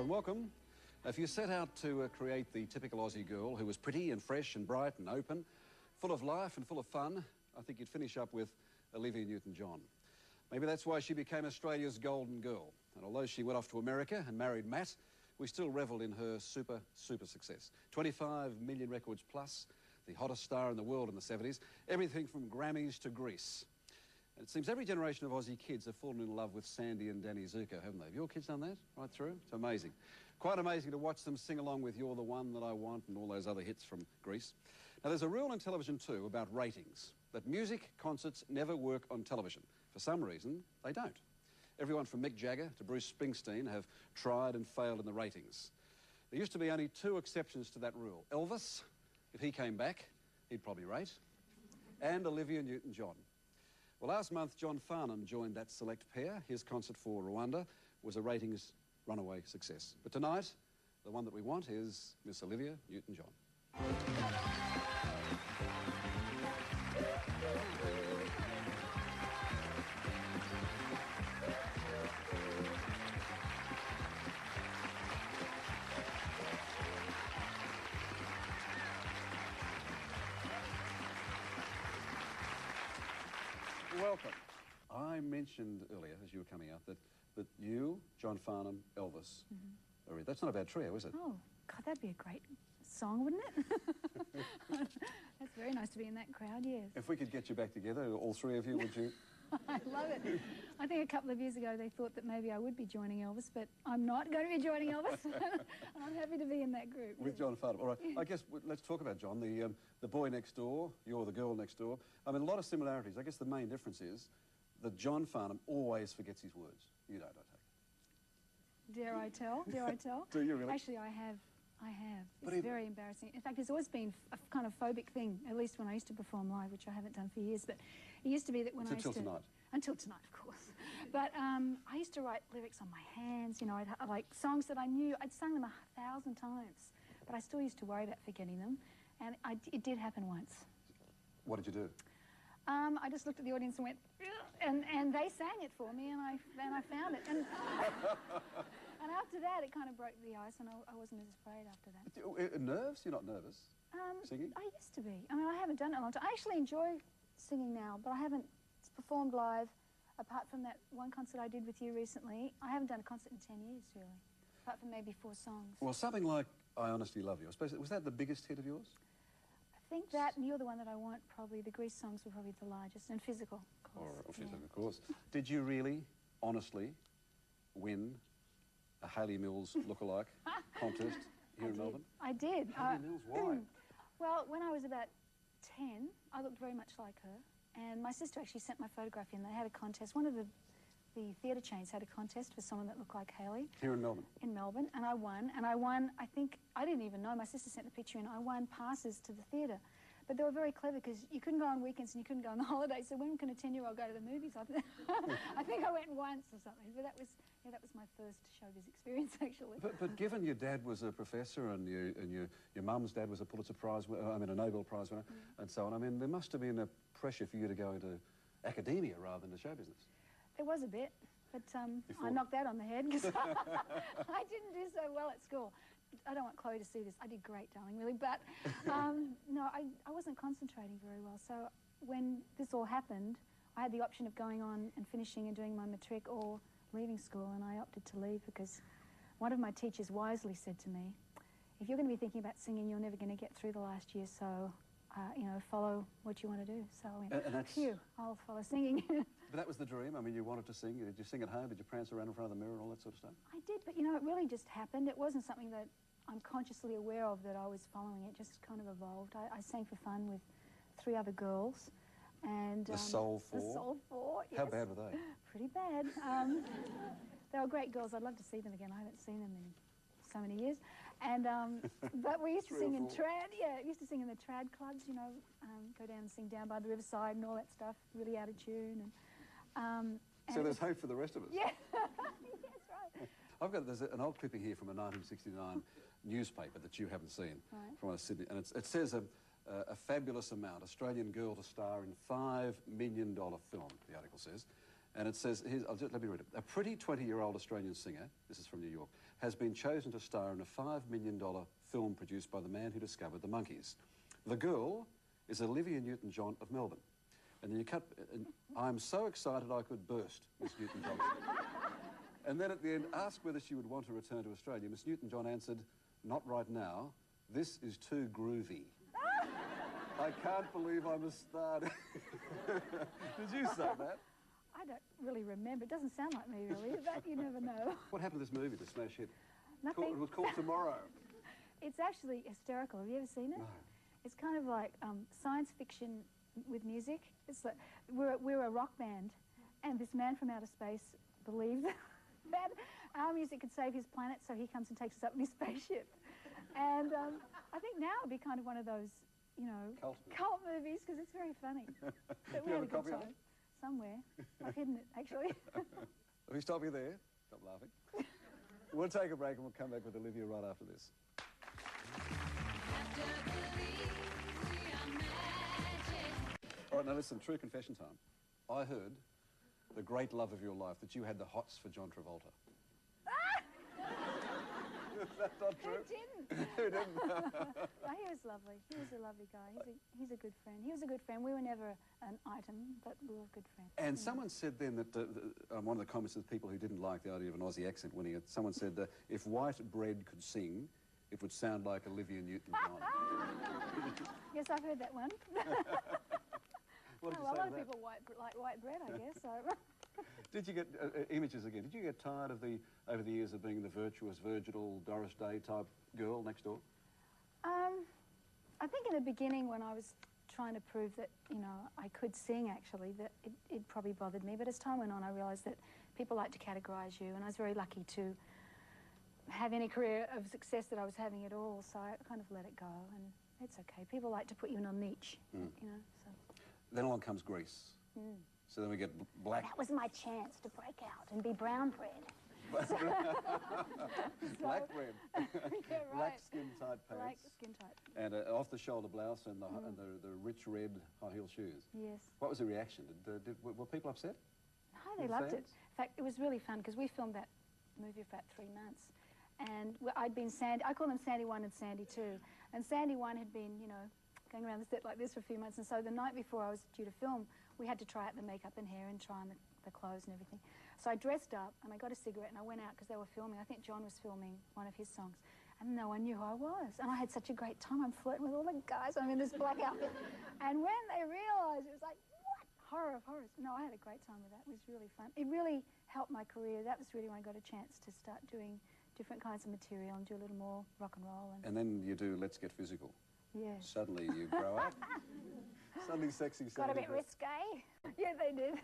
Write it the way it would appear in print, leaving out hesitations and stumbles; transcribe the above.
and welcome. If you set out to create the typical Aussie girl who was pretty and fresh and bright and open, full of life and full of fun, I think you'd finish up with Olivia Newton-John. Maybe that's why she became Australia's golden girl. And although she went off to America and married Matt, we still revelled in her super success. 25 million records plus, the hottest star in the world in the 70s, everything from Grammys to Greece. And it seems every generation of Aussie kids have fallen in love with Sandy and Danny Zuko, haven't they? Have your kids done that right through? It's amazing. Quite amazing to watch them sing along with You're the One That I Want and all those other hits from Greece. Now, there's a rule in television, too, about ratings, that music concerts never work on television. For some reason, they don't. Everyone from Mick Jagger to Bruce Springsteen have tried and failed in the ratings. There used to be only two exceptions to that rule. Elvis, if he came back, he'd probably rate, and Olivia Newton-John. Well, last month, John Farnham joined that select pair. His concert for Rwanda was a ratings runaway success. But tonight, the one that we want is Miss Olivia Newton-John. Welcome. I mentioned earlier, as you were coming out, that you, John Farnham, Elvis, that's not a bad trio, is it? Oh, God, that'd be a great song, wouldn't it? That's very nice to be in that crowd, yes. If we could get you back together, all three of you, would you? I love it. I think a couple of years ago they thought that maybe I would be joining Elvis, but I'm not going to be joining Elvis. I'm happy to be in that group. With John Farnham. All right, I guess let's talk about John, the boy next door, you're the girl next door. I mean, a lot of similarities. I guess the main difference is that John Farnham always forgets his words. You don't, I take it. Dare I tell? Dare I tell? Do you really? Actually, I have. It's very embarrassing. In fact, it's always been a kind of phobic thing, at least when I used to perform live, which I haven't done for years. But it used to be that when Until tonight. Until tonight, of course. But I used to write lyrics on my hands, you know, I'd like songs that I knew. I'd sung them 1,000 times, but I still used to worry about forgetting them. And it did happen once. What did you do? I just looked at the audience and went, and they sang it for me, and I found it. And after that, it kind of broke the ice, and I wasn't as afraid after that. Nerves? You're not nervous? Singing? I used to be. I mean, I haven't done it in a long time. I actually enjoy singing now, but I haven't performed live, apart from that one concert I did with you recently. I haven't done a concert in 10 years, really, apart from maybe 4 songs. Well, something like I Honestly Love You, I suppose, was that the biggest hit of yours? I think that, and You're the One That I Want, probably, the Grease songs were probably the largest, and Physical, of course. Or Physical, of course. Did you really, honestly, win a Hayley Mills lookalike contest here in Melbourne? I did. Hayley Mills, why? Well, when I was about 10, I looked very much like her, and my sister actually sent my photograph in. They had a contest. One of the theatre chains had a contest for someone that looked like Hayley. Here in Melbourne? In Melbourne, and I won. And I won, I think, I didn't even know. My sister sent the picture in. I won passes to the theatre. But they were very clever because you couldn't go on weekends and you couldn't go on the holidays. So when can a 10-year-old go to the movies? I think I went once or something. But that was my first showbiz experience, actually. But given your dad was a professor and your mum's dad was a Pulitzer Prize winner, I mean a Nobel Prize winner, and so on, I mean there must have been a pressure for you to go into academia rather than to show business. There was a bit, but I knocked that on the head because I didn't do so well at school. I don't want Chloe to see this. I did great, darling, really. But, no, I wasn't concentrating very well. So when this all happened, I had the option of going on and finishing and doing my matric or leaving school, and I opted to leave because one of my teachers wisely said to me, if you're going to be thinking about singing, you're never going to get through the last year, so, you know, follow what you want to do. So I went, phew, I'll follow singing. But that was the dream? I mean, you wanted to sing. Did you sing at home? Did you prance around in front of the mirror and all that sort of stuff? I did, but, you know, it really just happened. It wasn't something that I'm consciously aware of that I was following. It just kind of evolved. I sang for fun with 3 other girls. And the Soul Four? The Soul Four, yes. How bad were they? Pretty bad. They were great girls. I'd love to see them again. I haven't seen them in so many years. And, but we used to sing in trad, we used to sing in the trad clubs, you know, go down and sing down by the riverside and all that stuff, really out of tune. And so there's hope for the rest of us? Yeah, that's right. There's an old clipping here from a 1969 newspaper that you haven't seen, right, from Sydney, and it says a fabulous amount, Australian girl to star in $5 million film, the article says, And it says, let me read it. A pretty 20-year-old Australian singer, this is from New York, has been chosen to star in a $5 million film produced by the man who discovered the monkeys. The girl is Olivia Newton-John of Melbourne. And then you cut, I'm so excited I could burst, Miss Newton-John. And then at the end, asked whether she would want to return to Australia. Miss Newton-John answered, not right now. This is too groovy. I can't believe I'm a star. Did you say that? I don't really remember. It doesn't sound like me, really, but you never know. What happened to this movie, the smash hit? Nothing. It was called Tomorrow. It's actually hysterical. Have you ever seen it? No. It's kind of like science fiction with music. It's like we're a rock band, and this man from outer space believes that our music could save his planet, so he comes and takes us up in his spaceship. And I think now it'd be kind of one of those, you know, cult movies, because it's very funny. But we had a good time. Somewhere. I've hidden it, actually. Let me stop you there. Stop laughing. We'll take a break and we'll come back with Olivia right after this. All right, now listen, true confession time. I heard the great love of your life, that you had the hots for John Travolta. Is that not true? Who didn't? Who didn't? No, he was lovely. He was a lovely guy. He's a good friend. He was a good friend. We were never an item, but we were good friends. And someone said then that, one of the comments of the people who didn't like the idea of an Aussie accent winning it, someone said, if white bread could sing, it would sound like Olivia Newton-John. Yes, I've heard that one. What did you say A lot to of that? people like white bread, I guess. So. Did you get images again? Did you get tired of over the years of being the virtuous, virginal Doris Day type girl next door? I think in the beginning, when I was trying to prove that, you know, I could sing, actually, that it probably bothered me. But as time went on, I realised that people like to categorise you, and I was very lucky to have any career of success that I was having at all. So I kind of let it go, and it's okay. People like to put you in a niche, you know. So. Then along comes Grease. So then we get black. That was my chance to break out and be brown bread. Black bread. Yeah, right. Black skin tight pants. Black skin tight. And off the shoulder blouse and the rich red high heel shoes. Yes. What was the reaction? Were people upset? No, they loved it. In fact, it was really fun because we filmed that movie for about 3 months. And I'd been Sandy, I call them Sandy 1 and Sandy 2. And Sandy 1 had been, you know, going around the set like this for a few months. And so the night before I was due to film, we had to try out the makeup and hair and try on the clothes and everything. So I dressed up and I got a cigarette and I went out because they were filming. I think John was filming one of his songs. And no one knew who I was. And I had such a great time. I'm flirting with all the guys. I'm in this black outfit. And when they realised, it was like, what? Horror of horrors. No, I had a great time with that. It was really fun. It really helped my career. That was really when I got a chance to start doing different kinds of material and do a little more rock and roll. And then you do Let's Get Physical. Yeah. Suddenly you grow up. Suddenly sexy. Got a bit risque. Yeah, they did.